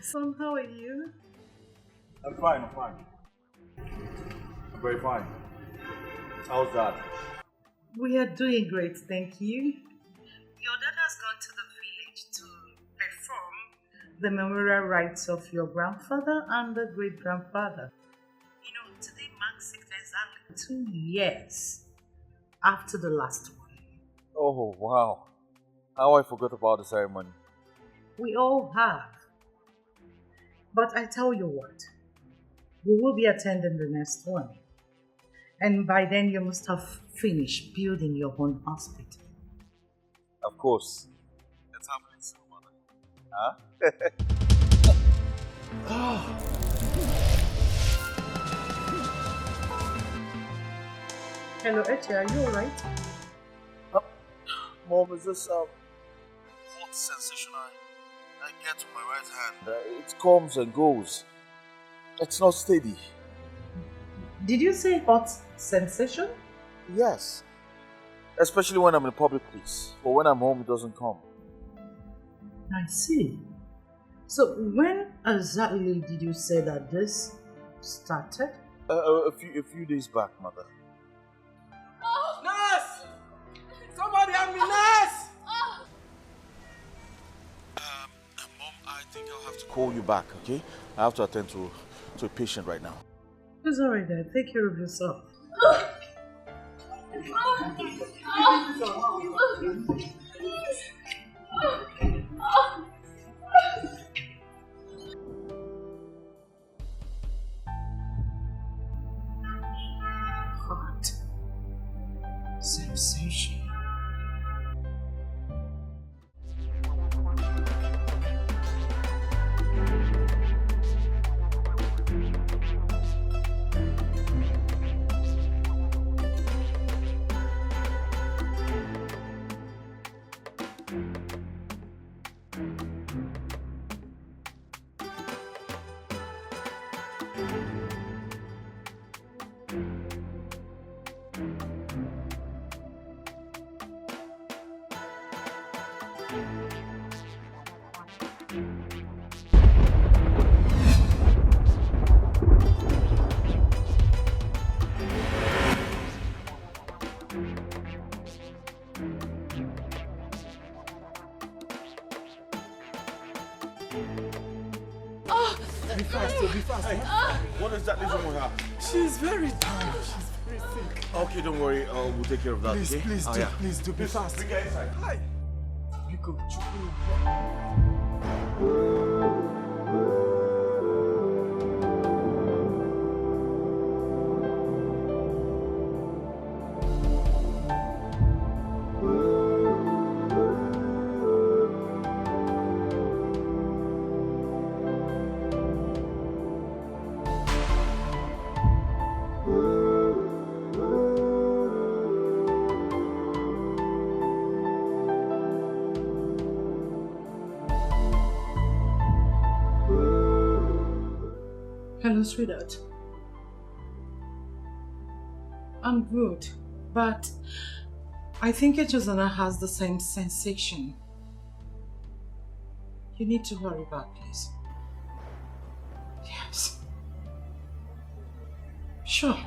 Son, how are you? I'm fine, I'm fine. I'm very fine. How's that? We are doing great, thank you. Your dad has gone to the village to perform the memorial rites of your grandfather and the great grandfather. You know, today marks exactly 2 years after the last one. Oh, wow. How I forgot about the ceremony. We all have. But I tell you what, we will be attending the next one. And by then you must have finished building your own hospital. Of course. It's happening soon, mother. Huh? Hello, Etty, are you alright? Mom, is this hot sensation I get to my right hand? It comes and goes. It's not steady. Did you say hot sensation? Yes. Especially when I'm in a public place. But when I'm home, it doesn't come. I see. So when exactly did you say that this started? A few days back, mother. Nurse! Somebody help me, nurse! Mom, I think I'll have to call you back, okay? I have to attend to a patient right now. It's alright then. Take care of yourself. Hot sensation. Be fast. Hey, what is that wrong with her? She's very tired. She's very sick. Okay, don't worry. We'll take care of that, okay? Please do. Be fast. Bring her inside. Hi. Biko, Hello, sweetheart. I'm good, but I think Echozana has the same sensation. You need to hurry back, please. Yes. Sure.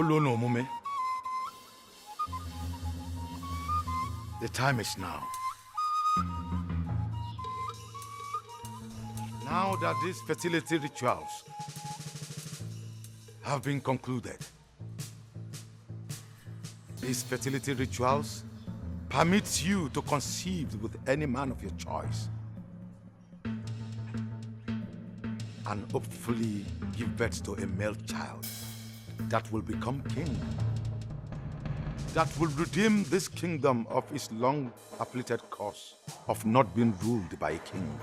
Olono Mume. The time is now. Now that these fertility rituals have been concluded, these fertility rituals permit you to conceive with any man of your choice and hopefully give birth to a male child that will become king, that will redeem this kingdom of its long-appointed course of not being ruled by a king.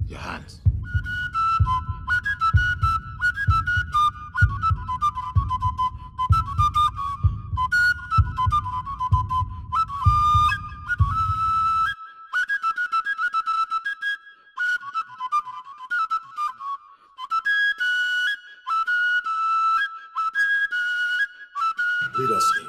Your hands. Lead us in.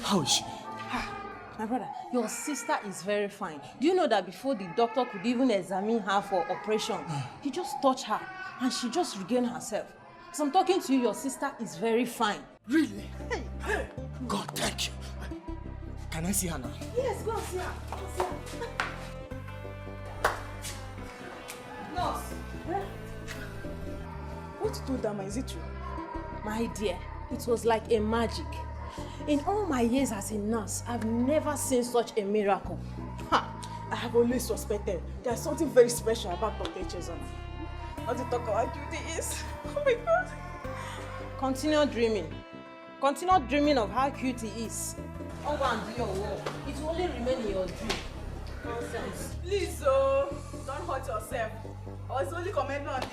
How is she? My brother, your sister is very fine. Do you know that before the doctor could even examine her for operation, he just touched her and she just regained herself. As I'm talking to you, your sister is very fine. Really? Hey. God, thank you. Can I see her now? Yes, go and see her. Go and see her. Nurse. What you told them, is it true? My dear, it was like a magic. In all my years as a nurse, I've never seen such a miracle. Ha! I have always suspected there's something very special about Dr. Chezon. Not to talk about beauty is. Oh my God! Continue dreaming. Continue dreaming of how cute he is. Oh, go and do your work. It will only remain in your dream. Nonsense. Please, don't hurt yourself. I was only commenting on the...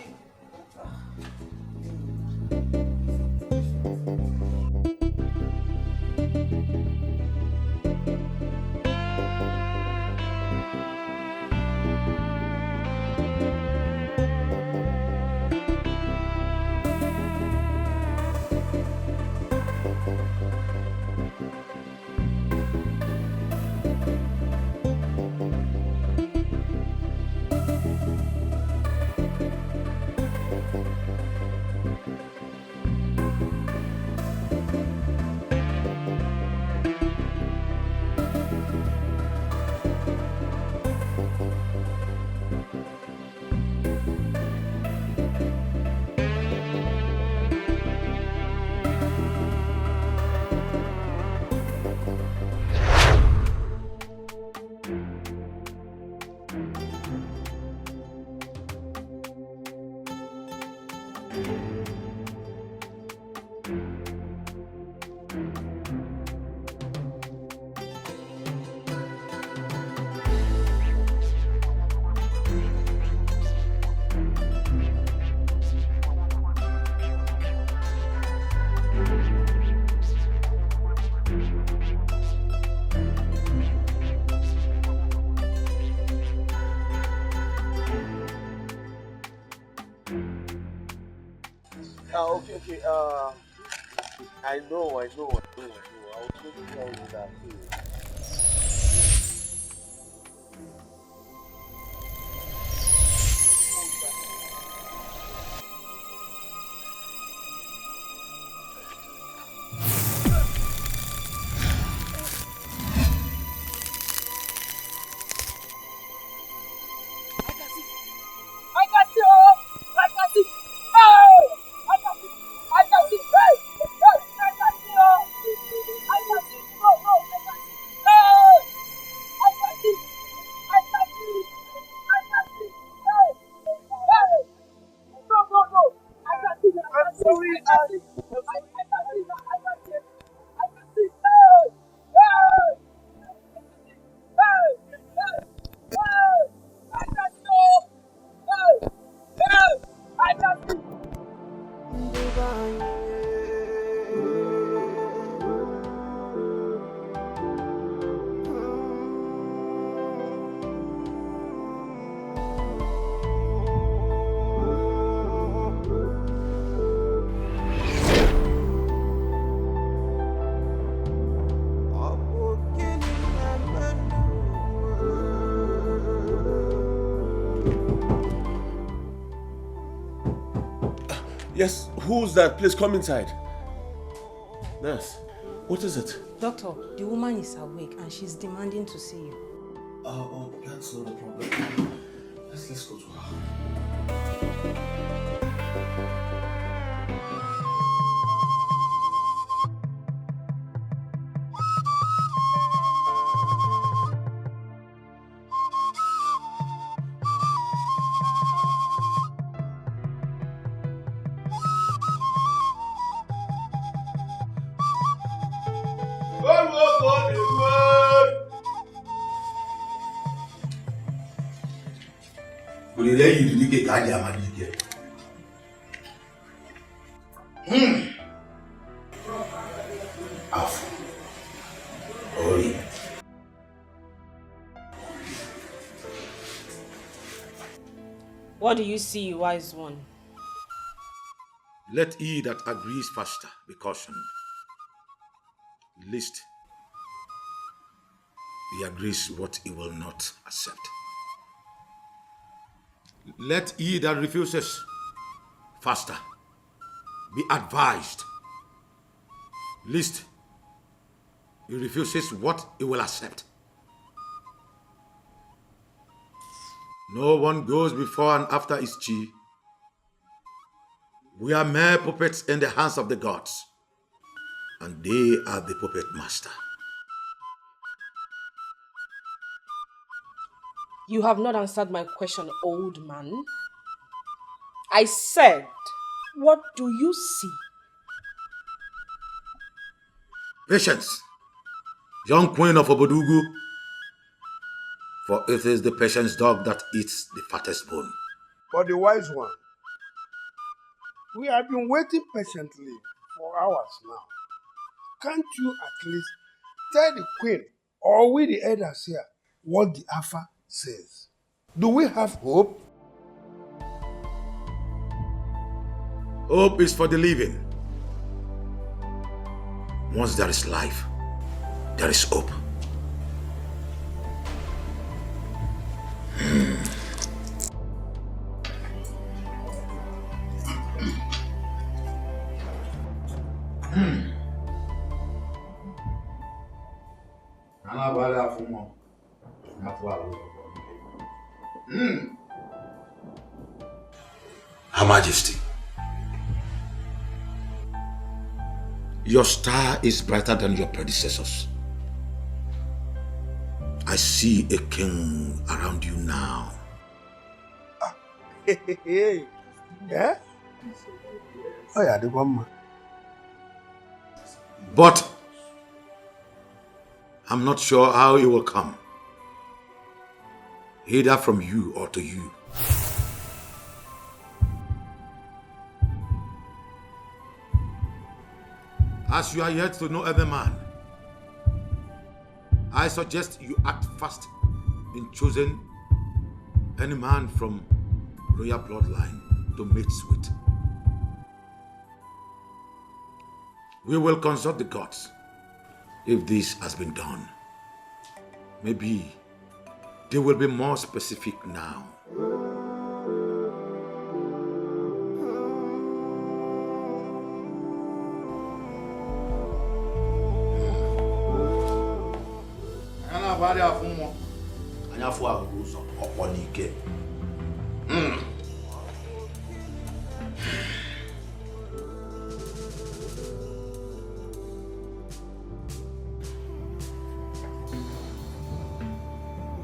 Okay. I know. I was going to tell you that. Yes, who's that? Please come inside. Nurse, what is it? Doctor, the woman is awake and she's demanding to see you. Oh, that's not a problem. Let's go to her. What do you see, wise one? Let he that agrees faster be cautioned, lest he agrees what he will not accept. Let he that refuses faster be advised, lest he refuses what he will accept. No one goes before and after his chi. We are mere puppets in the hands of the gods, and they are the puppet master. You have not answered my question, old man. I said, what do you see? Patience, young queen of Obodugu, for it is the patience dog that eats the fattest bone. For the wise one, we have been waiting patiently for hours now. Can't you at least tell the queen or we the elders here what the Alpha says? Do we have hope? Hope is for the living. Once there is life, there is hope. Her Majesty, your star is brighter than your predecessors. I see a king around you now. Yeah? Oh yeah, the one. But I'm not sure how it will come, either from you or to you. As you are yet to know every man, I suggest you act fast in choosing any man from royal bloodline to mate with. We will consult the gods. If this has been done, maybe they will be more specific now.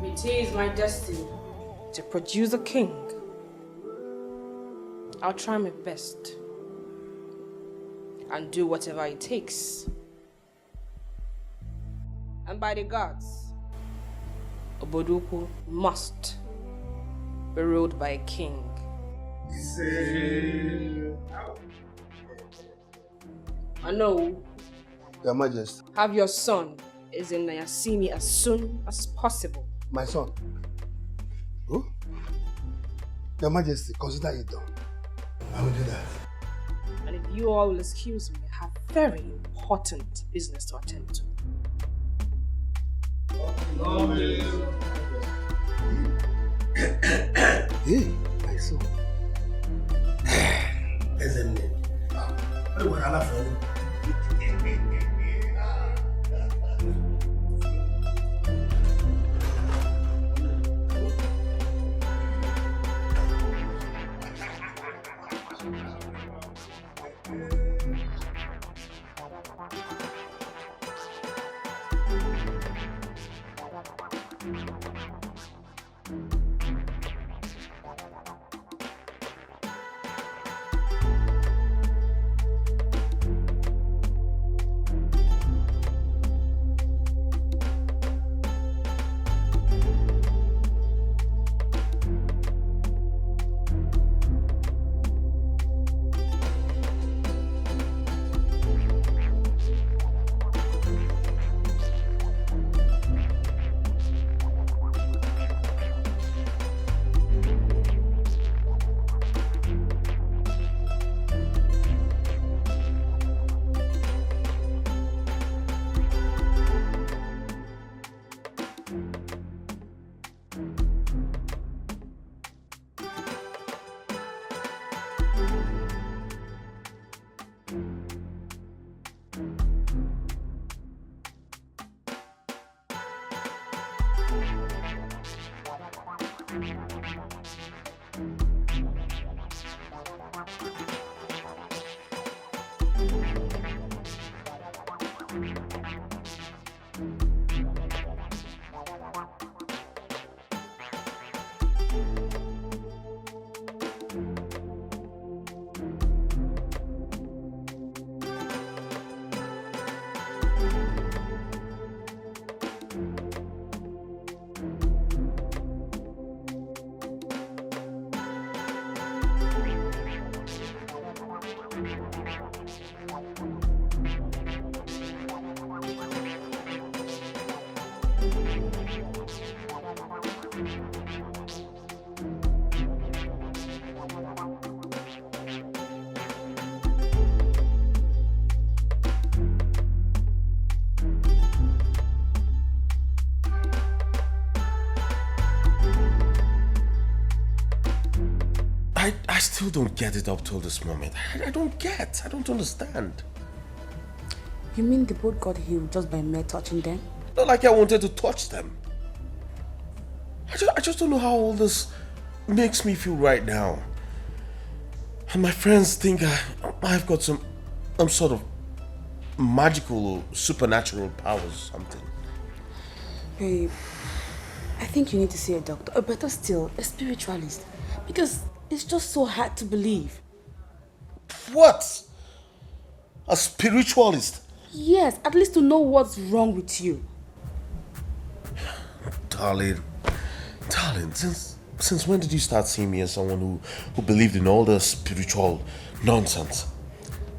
It is my destiny to produce a king. I'll try my best and do whatever it takes. And by the gods, Oboduku must be ruled by a king. I know. Your Majesty. Have your son is in Nayasimi as soon as possible. My son. Who? Your Majesty, consider it done. I will do that. And if you all will excuse me, I have very important business to attend to. Hey, my son. Isn't it? What are you? I still don't get it up till this moment. I don't understand. You mean the boat got healed just by mere touching them? Not like I wanted to touch them. I just don't know how all this makes me feel right now. And my friends think I've got some sort of magical or supernatural powers or something. Babe, I think you need to see a doctor, or better still, a spiritualist. Because it's just so hard to believe. What? A spiritualist? Yes, at least to know what's wrong with you. Darling, since when did you start seeing me as someone who believed in all the spiritual nonsense?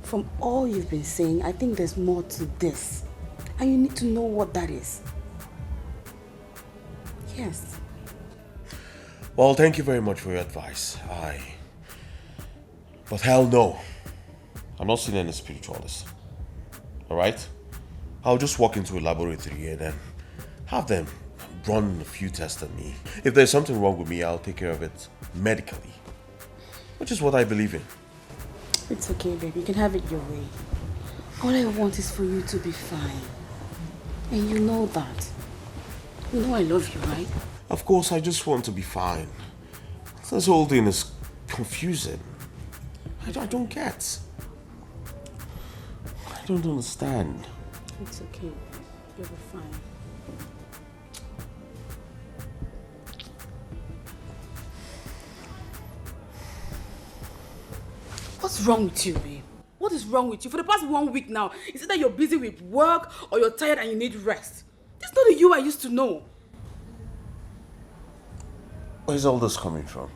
From all you've been saying, I think there's more to this. And you need to know what that is. Yes. Well, thank you very much for your advice. But hell no. I'm not seeing any spiritualist. Alright? I'll just walk into a laboratory and then have them run a few tests on me. If there's something wrong with me, I'll take care of it medically. Which is what I believe in. It's okay, baby. You can have it your way. All I want is for you to be fine. And you know that. You know I love you, right? Of course, I just want to be fine. This whole thing is confusing. I don't get. I don't understand. It's okay. You'll be fine. What's wrong with you, babe? What is wrong with you? For the past 1 week now, is it that you're busy with work or you're tired and you need rest? This is not the you I used to know. Where's all this coming from?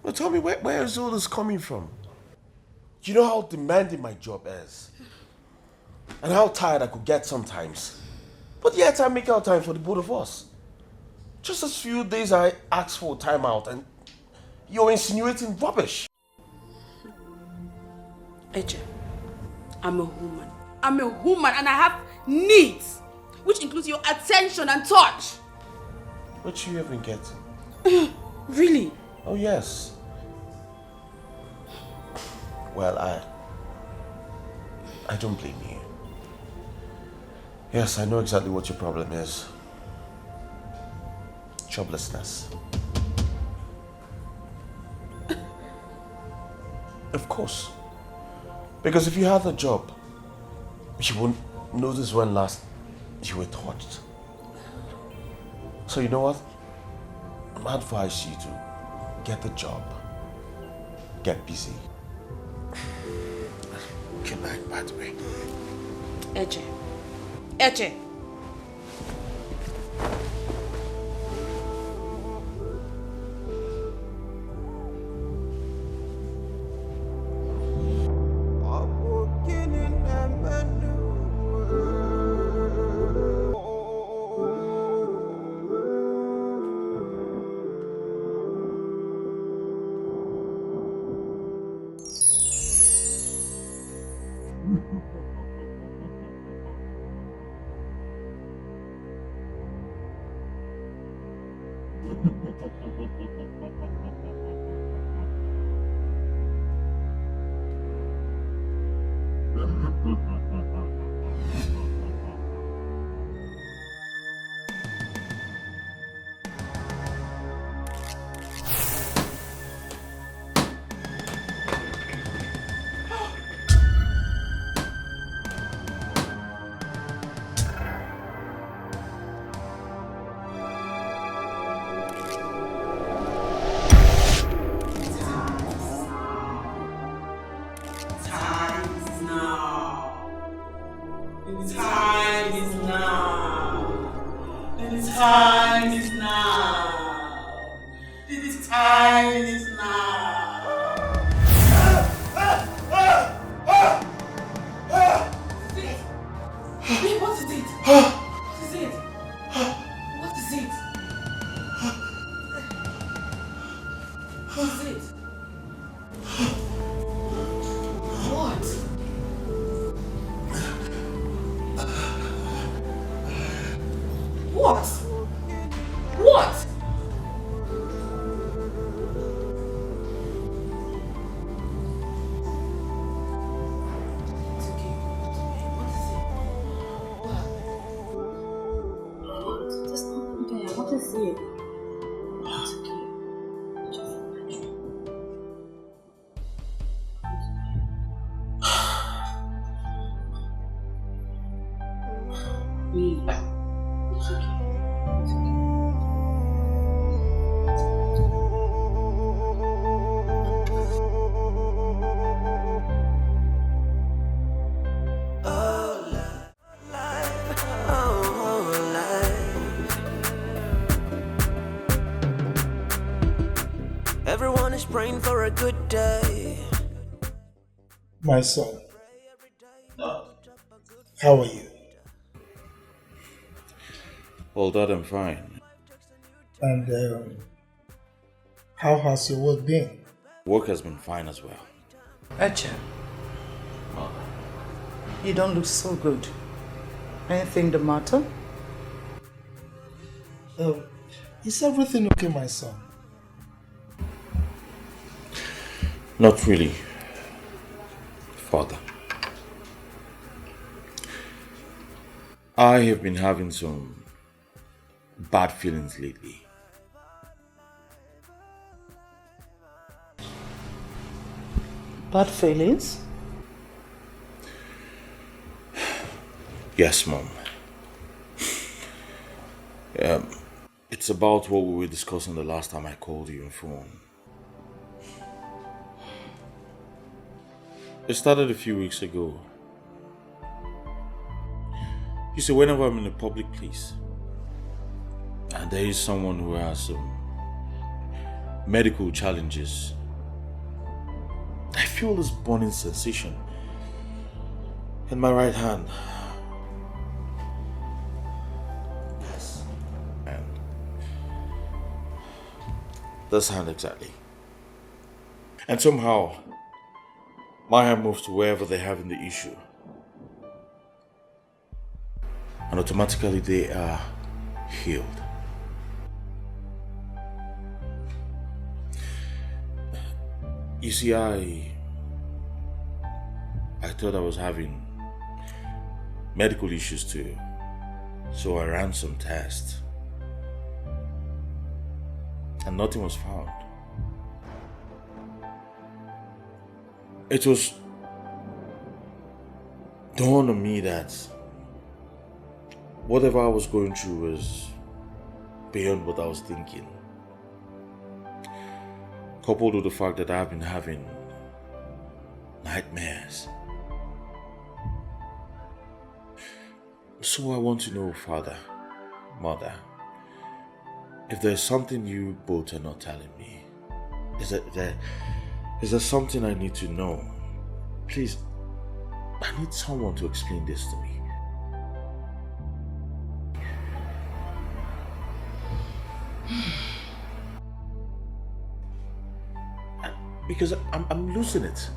Well, tell me, where is all this coming from? You know how demanding my job is? And how tired I could get sometimes. But yet I make out time for the both of us. Just a few days I asked for a timeout and you're insinuating rubbish. Eche, I'm a woman. I'm a woman and I have needs, which includes your attention and touch. What you even getting? Really? Oh yes. Well, I don't blame you. Yes, I know exactly what your problem is. Joblessness. Of course. Because if you had a job, you wouldn't notice when last you were touched. So you know what? I advise you to get the job. Get busy. Good night, by the way. Eche. Eche. Everyone is praying for a good day. My son, how are you? Well, Dad, I'm fine. And how has your work been? Work has been fine as well. Eche, You don't look so good. Anything the matter? Is everything okay, my son? Not really, Father. I have been having some bad feelings lately. Bad feelings? Yes, Mom. It's about what we were discussing the last time I called you on phone. It started a few weeks ago. You see, whenever I'm in a public place and there is someone who has some medical challenges, I feel this burning sensation in my right hand. Yes. And this hand exactly. And somehow, my hand moves to wherever they're having the issue. And automatically they are healed. You see, I thought I was having medical issues too, so I ran some tests and nothing was found. It was dawned on me that whatever I was going through was beyond what I was thinking. Coupled with the fact that I've been having nightmares. So I want to know, Father, Mother, if there's something you both are not telling me. Is there something I need to know? Please, I need someone to explain this to me. Because I'm losing it.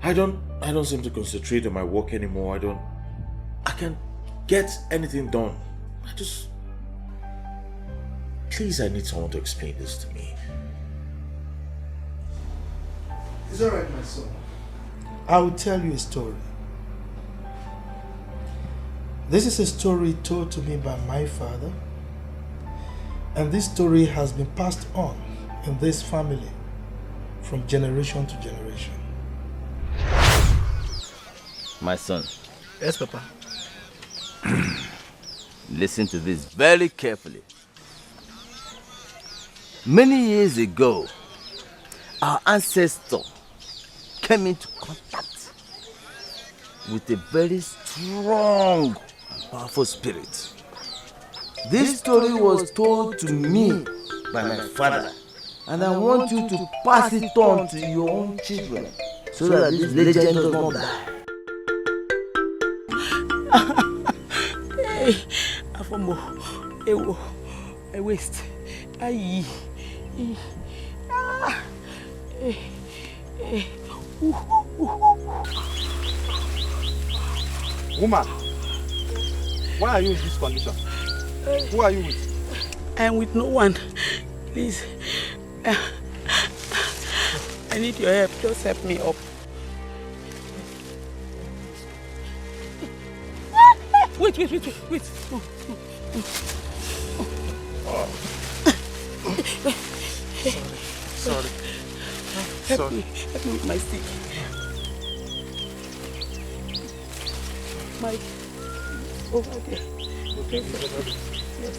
I don't seem to concentrate on my work anymore. I can't get anything done. Please, I need someone to explain this to me. It's alright, my son. I will tell you a story. This is a story told to me by my father, and this story has been passed on in this family from generation to generation. My son. Yes, Papa. Listen to this very carefully. Many years ago, our ancestor came into contact with a very strong and powerful spirit. This story was told to me by my father, and I want you to pass it on to your own children so that this legend does not die. Hey, Afomo, Ewo, I waste. Aye. Woman, why are you in this condition? Who are you with? I am with no one. Please, I need your help. Just help me up. Wait. Sorry. Help me with my stick. Mike, over there. Okay. Yes.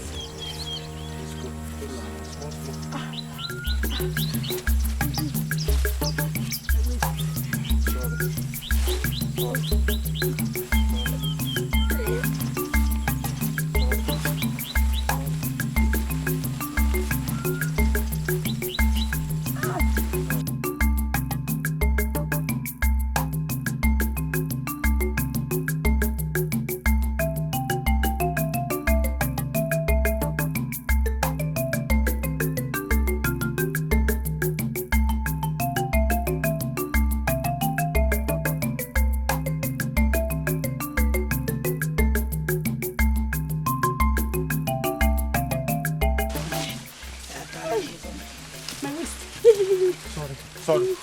Sorry.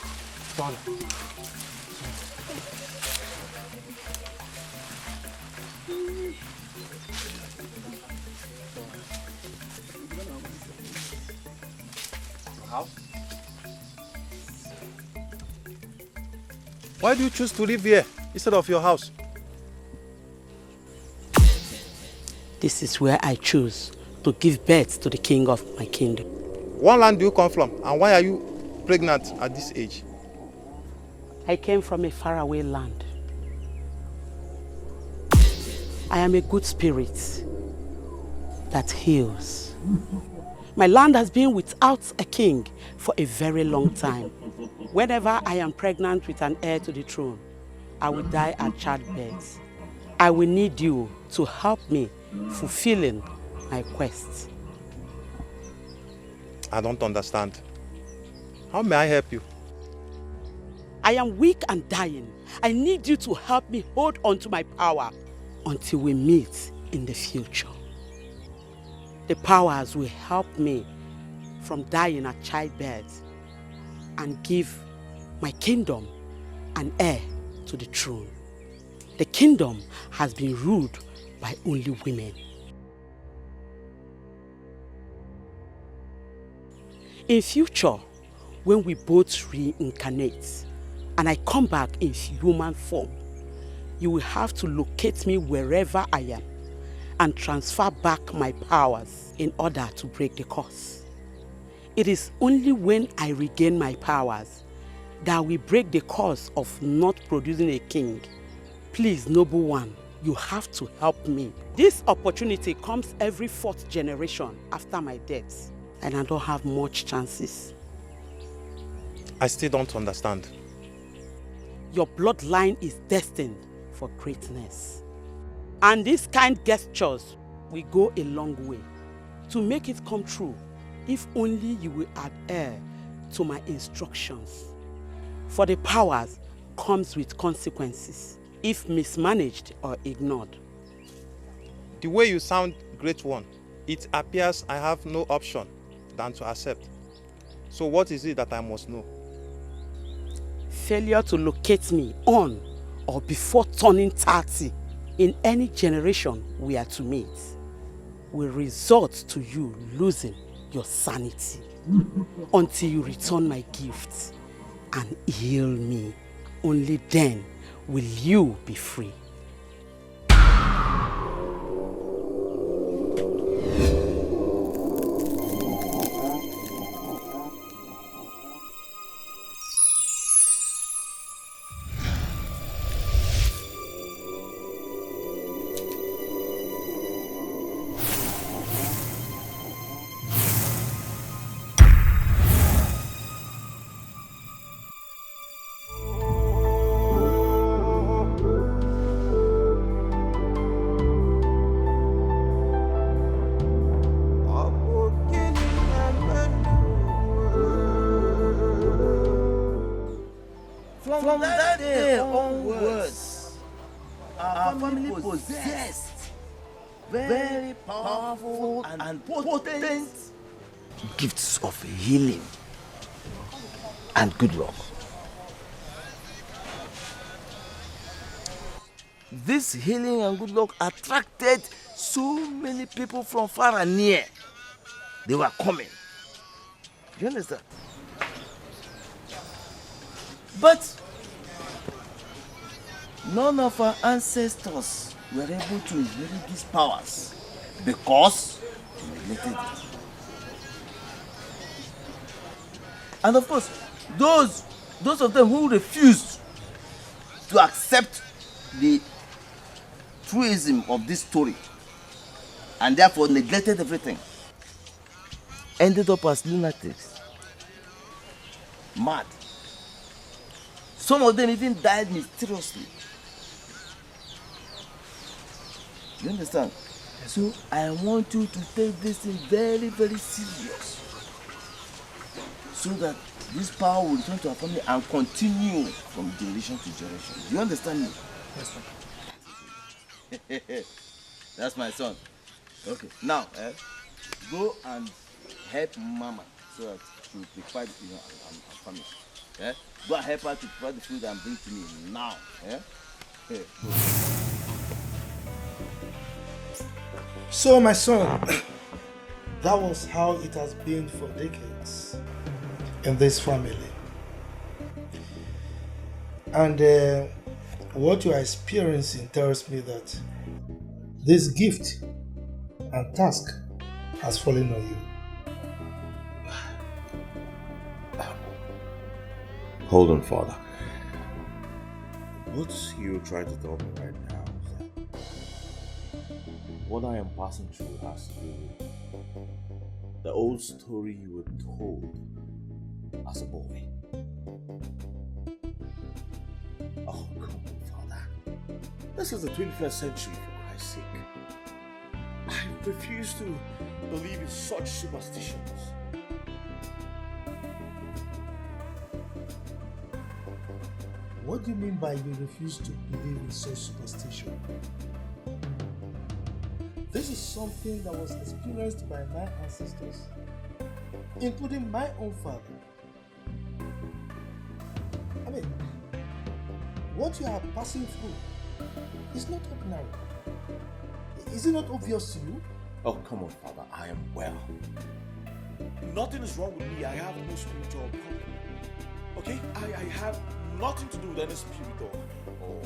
House? Why do you choose to live here instead of your house? This is where I choose to give birth to the king of my kingdom. What land do you come from, and why are you pregnant at this age? I came from a faraway land. I am a good spirit that heals. My land has been without a king for a very long time. Whenever I am pregnant with an heir to the throne, I will die at childbirth. I will need you to help me fulfilling my quest. I don't understand. How may I help you? I am weak and dying. I need you to help me hold on to my power until we meet in the future. The powers will help me from dying at childbirth and give my kingdom an heir to the throne. The kingdom has been ruled by only women. In future, when we both reincarnate and I come back in human form, you will have to locate me wherever I am and transfer back my powers in order to break the curse. It is only when I regain my powers that we break the curse of not producing a king. Please, noble one, you have to help me. This opportunity comes every 4th generation after my death, and I don't have much chances. I still don't understand. Your bloodline is destined for greatness. And these kind gestures will go a long way to make it come true, if only you will adhere to my instructions. For the powers comes with consequences if mismanaged or ignored. The way you sound, great one, it appears I have no option than to accept. So what is it that I must know? Failure to locate me on or before turning 30 in any generation we are to meet will result to you losing your sanity until you return my gifts and heal me. Only then will you be free. From that day onwards, our family possessed very powerful and potent gifts of healing and good luck. This healing and good luck attracted so many people from far and near. They were coming. Do you understand? But none of our ancestors were able to inherit these powers because they neglected it. And of course, those of them who refused to accept the truism of this story and therefore neglected everything ended up as lunatics, mad. Some of them even died mysteriously. You understand? So I want you to take this thing very, very serious, so that this power will return to our family and continue from generation to generation. Do you understand me? Yes, sir. That's my son. Okay. Now, go and help Mama so that to prepare, I'm coming. Yeah? Go and help her to prepare the food and bring to me now. Yeah? Here, go. So, my son, that was how it has been for decades in this family. And what you are experiencing tells me that this gift and task has fallen on you. Hold on, Father. What you're trying to tell me right now is that what I am passing through has to do with the old story you were told as a boy. Oh, come on, Father. This is the 21st century, for Christ's sake. I refuse to believe in such superstitions. What do you mean by you refuse to believe in such superstition? This is something that was experienced by my ancestors, including my own father. I mean, what you are passing through is not ordinary. Is it not obvious to you? Oh, come on, Father. I am well. Nothing is wrong with me. I have no spiritual problem. Okay? I have nothing to do with any spirit or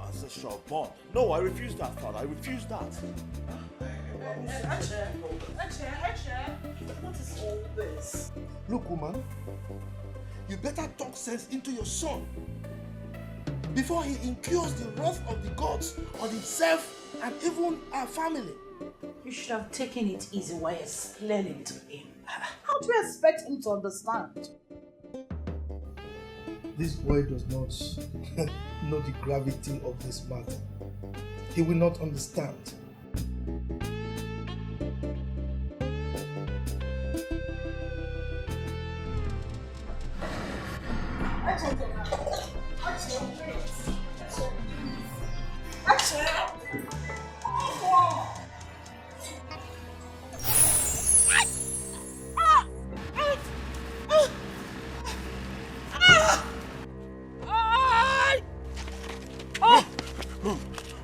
ancestral bond. No, I refuse that, Father. I refuse that. What is all this? Look, woman, you better talk sense into your son before he incurs the wrath of the gods on himself and even our family. You should have taken it easy while explaining to him. How do you expect him to understand? This boy does not know the gravity of this matter. He will not understand.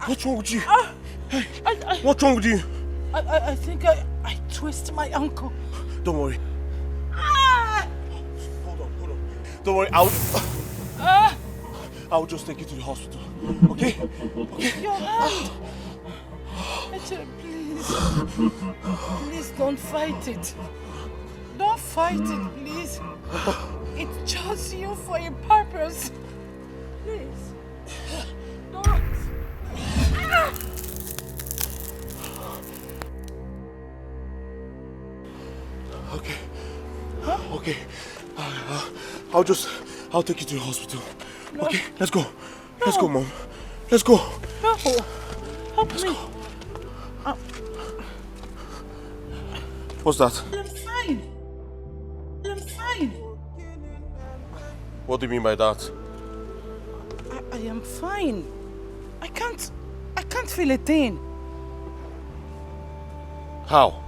What's wrong with you? Hey, what's wrong with you? I think I twisted my ankle. Don't worry. Hold on. Don't worry, I'll just take you to the hospital. Okay? Okay? Your hand. Please. Please don't fight it. Don't fight it, please. It chose you for a purpose. Please. Don't. Okay. Huh? Okay. I'll take you to the hospital. No. Okay, let's go. Let's go, Mom. Let's go. No. Help me. What's that? I'm fine. I'm fine. What do you mean by that? I am fine. I can't feel a thing. How?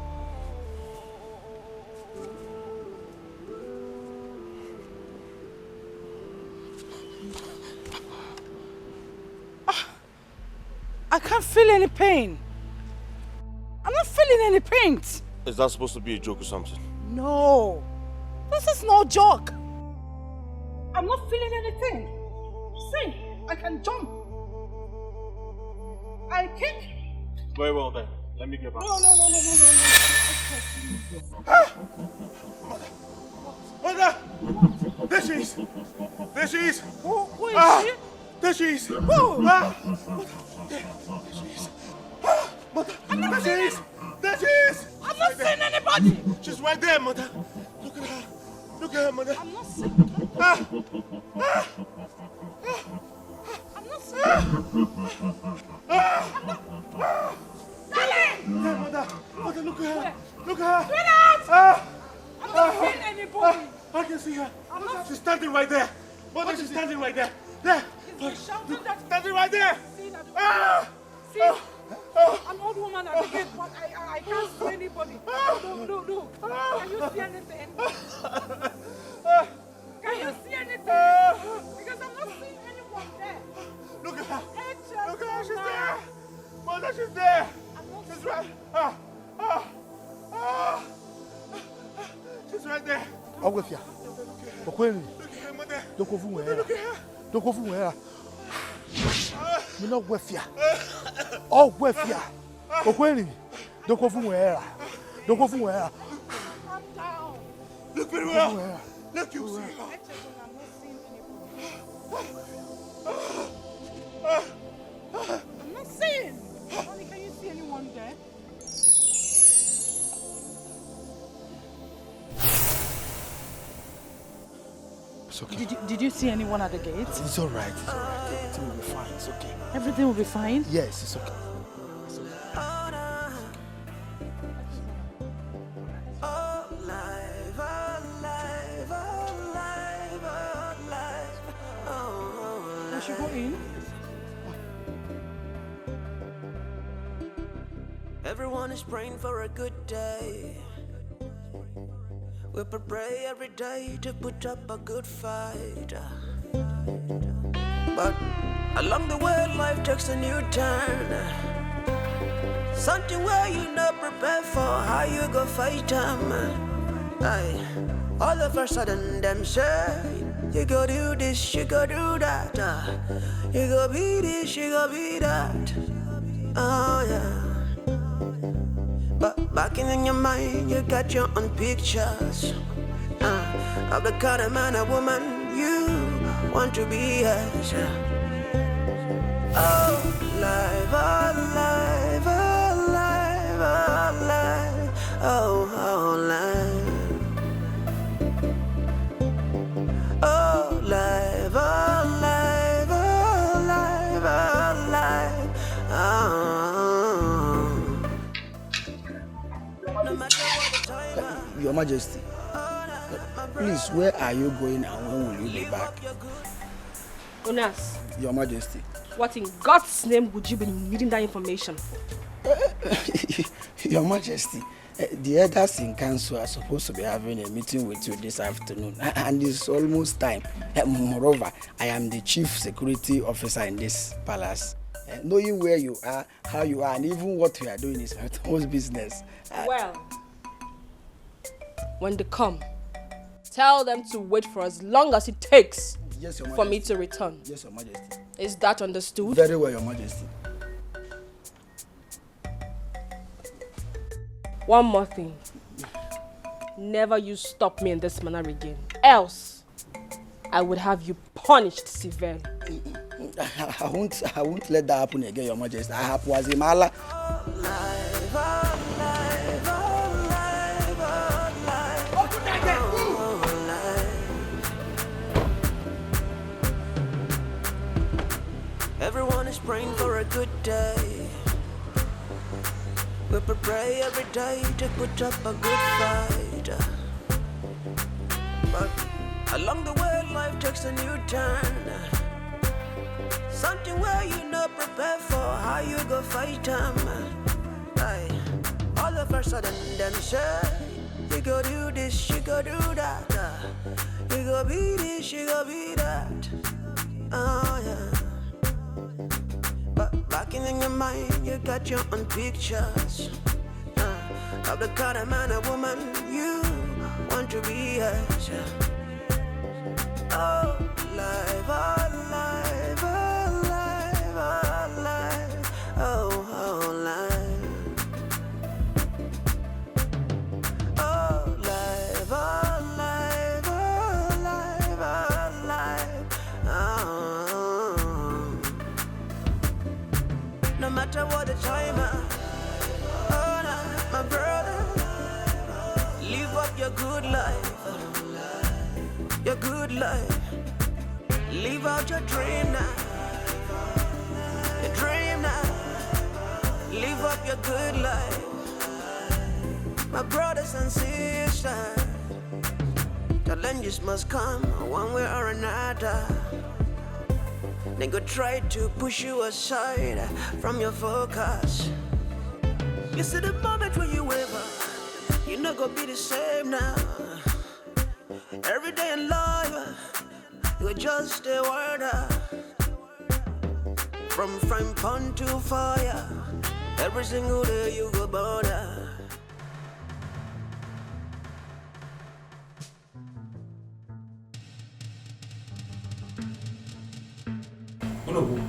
I can't feel any pain. I'm not feeling any pain. Is that supposed to be a joke or something? No. This is no joke. I'm not feeling anything. See, I can jump. I kick. Very well then. Let me get back. No. Mother! There she is! There she is! Who is she? There she is! Who? There she is! Mother! There she is! There she is! I'm not seeing anybody! She's right there, Mother! Look at her! Look at her, Mother! I'm not seeing anybody! I'm not seeing Darling! There, Mother! Mother, look at her! Look at her! I'm not seeing anybody! I can see her! She's standing right there! Mother, she's standing right there! There! Shouting that... Standing right there! See that... Ah! See? An old woman at the gate, but I can't see anybody. No. Can you see anything? Can you see anything? Because I'm not seeing anyone there. Look at her. Angel, Look at her. She's there. Mother, she's there. She's right. She's right there. I'll go here. Okweli. Don't go for where. Don't go for where. You know where fear. Oh, where fear. Okweli. Don't go for where. Don't go for where. Calm down. Look very well. Look, you see her. I'm not seeing. Honey, can you see anyone there? It's okay. Did you see anyone at the gate? It's all right. It's all right. Everything will be fine. It's okay. Everything will be fine? Yes, it's okay. I should go in. Everyone is praying for a good day. We pray every day to put up a good fight. But along the way, life takes a new turn. Something where you not prepared for, how you go fight them. All of a sudden, them say, you go do this, you go do that. You go be this, you go be that. Oh yeah. But back in your mind, you got your own pictures of the kind of man or woman you want to be as. Oh, life, oh, life, oh, life, oh, life, oh, oh, life. Oh, life, oh, life, oh, life, oh, life, Your Majesty, please, where are you going and when will you be back? Unas. Your Majesty. What in God's name would you be needing that information? Your Majesty, the elders in council are supposed to be having a meeting with you this afternoon, and it's almost time. Moreover, I am the chief security officer in this palace. Knowing where you are, how you are, and even what you are doing is my utmost business. Well, when they come, tell them to wait for as long as it takes for me to return. Yes, Your Majesty. Is that understood? Very well, Your Majesty. One more thing. Never you stop me in this manner again. Else, I would have you punished severely. I won't let that happen again, Your Majesty. I have was a mala. Everyone is praying for a good day. We pray every day to put up a good fight. But along the way, life takes a new turn. Something where you not prepared for, how you go fight them. All of a sudden, them say, you go do this, you go do that. You go be this, you go be that. Oh yeah. But back in your mind, you got your own pictures of the kind of man or woman you want to be as. Oh, life, oh, life, oh, life, oh, life, oh, oh, life. Oh, life, oh, life, oh, life, oh, life, oh. No matter what the time, oh, nah, my brother, live up your good life. Your good life. Live out your dream now. Your dream now. Live up your good life. My brothers and sisters, challenges must come one way or another. They go try to push you aside from your focus. You see the moment when you waver, you not gonna be the same now. Every day in life, you're just a warrior. From frying pan to fire, every single day you go border.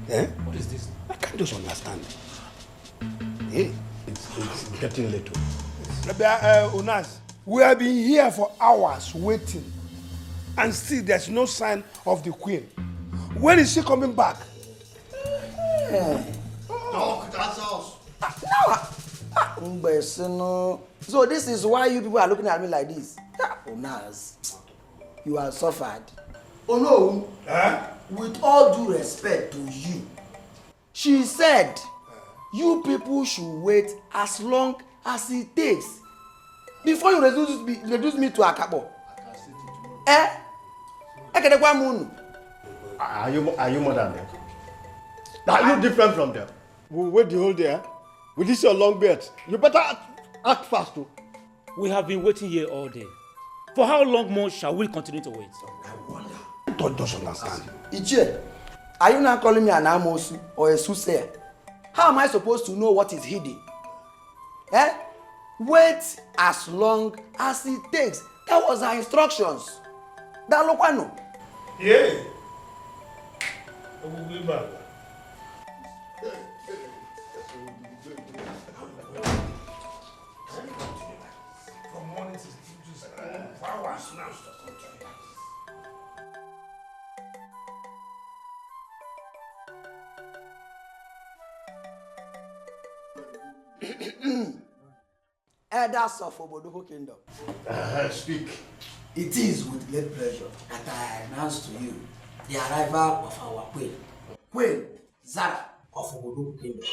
Eh? What is this? I can't just understand. Hey, it's getting late. Unas, we have been here for hours waiting, and still there's no sign of the queen. When is she coming back? Dog, that's us. So this is why you people are looking at me like this. Unas, you have suffered. Oh no. Huh? With all due respect to you, she said you people should wait as long as it takes before you reduce me to a akabo. Are you more than them? Are you different from them? We wait the whole day. With this your long beard, you better act fast too. We have been waiting here all day. For how long more shall we continue to wait? I don't understand. Ichie, are you now calling me an amosu or a soothsayer? How am I supposed to know what is hidden? Wait as long as it takes. That was her instructions. That look one. Yeah. From morning to hours now. Elders of Obodoho Kingdom. Speak. It is with great pleasure that I announce to you the arrival of our queen, Queen Zara of Obodoho Kingdom.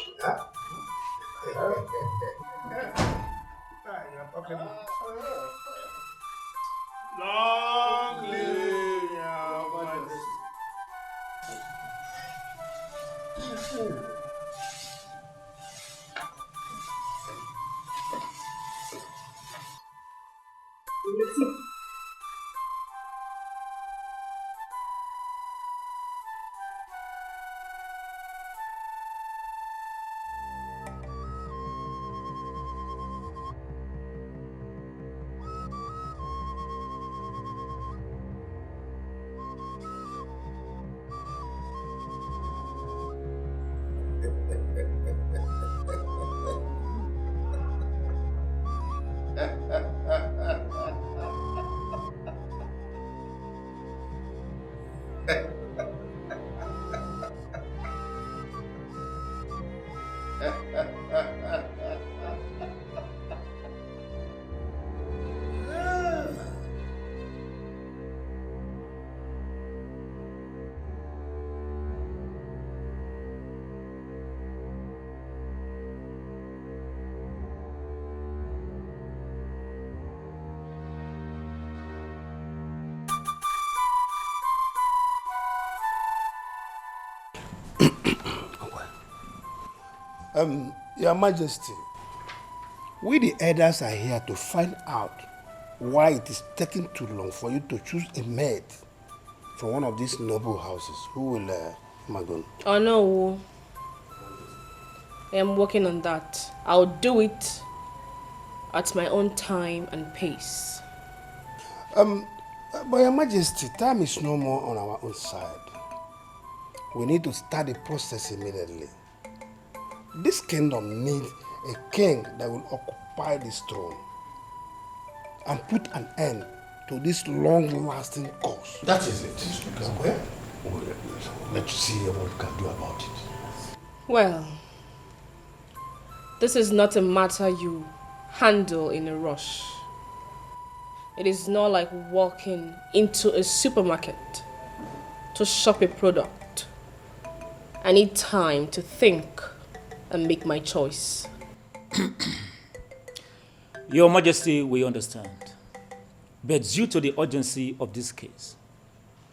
Long live your majesty. Your Majesty, we the elders are here to find out why it is taking too long for you to choose a maid from one of these noble houses. Who will, Magon? Oh no, I am working on that. I'll do it at my own time and pace. But Your Majesty, time is no more on our own side. We need to start the process immediately. This kingdom needs a king that will occupy this throne and put an end to this long-lasting cause. That is it. Okay? Let's see what we can do about it. Well, this is not a matter you handle in a rush. It is not like walking into a supermarket to shop a product. I need time to think and make my choice. Your Majesty, we understand. But due to the urgency of this case,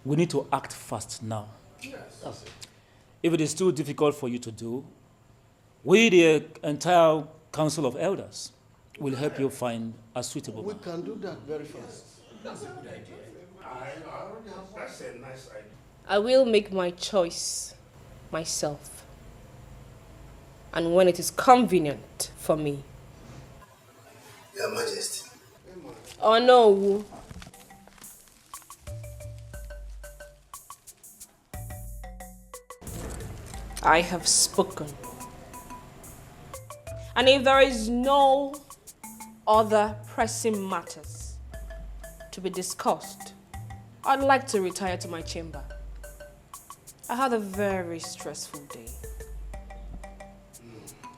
we need to act fast now. Yes, that's it. If it is too difficult for you to do, we, the entire Council of Elders, will help you find a suitable man. We can do that very fast. That's a good idea. That's a nice idea. I will make my choice myself. And when it is convenient for me. Your Majesty. Oh no. I have spoken. And if there is no other pressing matters to be discussed, I'd like to retire to my chamber. I had a very stressful day.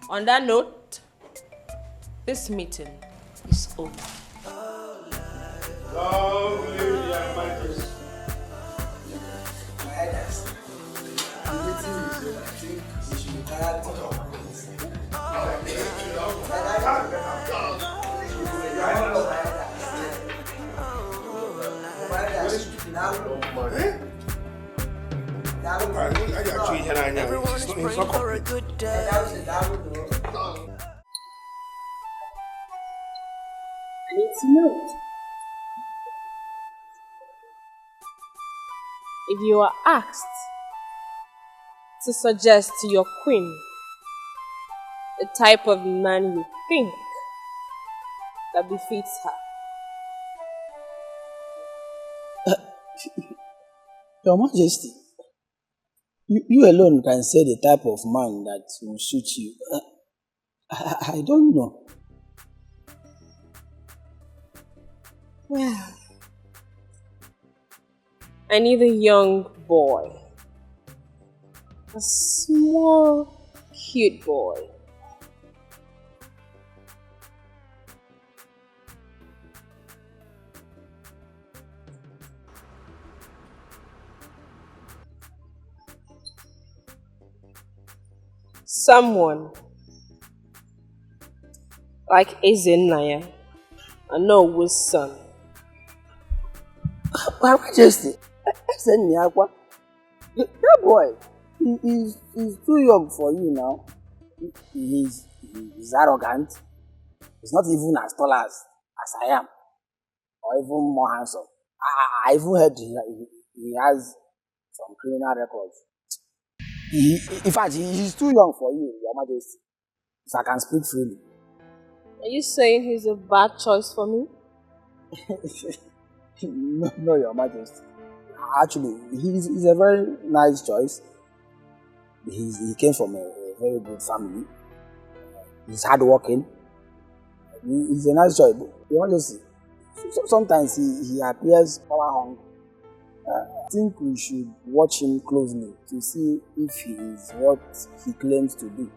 On that note, this meeting is over. Lovely, Your Majesty. My elders, the meeting is over. I think we should retire to our meetings. Everyone's praying for a good day. I need to know. If you are asked to suggest to your queen the type of man you think that befits her, Your Majesty, you alone can say the type of man that will suit you. I don't know. well, I need a young boy, a small, cute boy. Someone like Ezenaya, I know was son. My Majesty, that boy, he's too young for you now. He's arrogant. He's not even as tall as I am, or even more handsome. I even heard he has some criminal records. In fact, he's too young for you, Your Majesty. If I can speak freely. Are you saying he's a bad choice for me? No, Your Majesty. Actually, he's a very nice choice. He came from a very good family. He's hardworking. He's a nice choice. But Your Majesty, sometimes he appears power hungry. I think we should watch him closely to see if he is what he claims to be.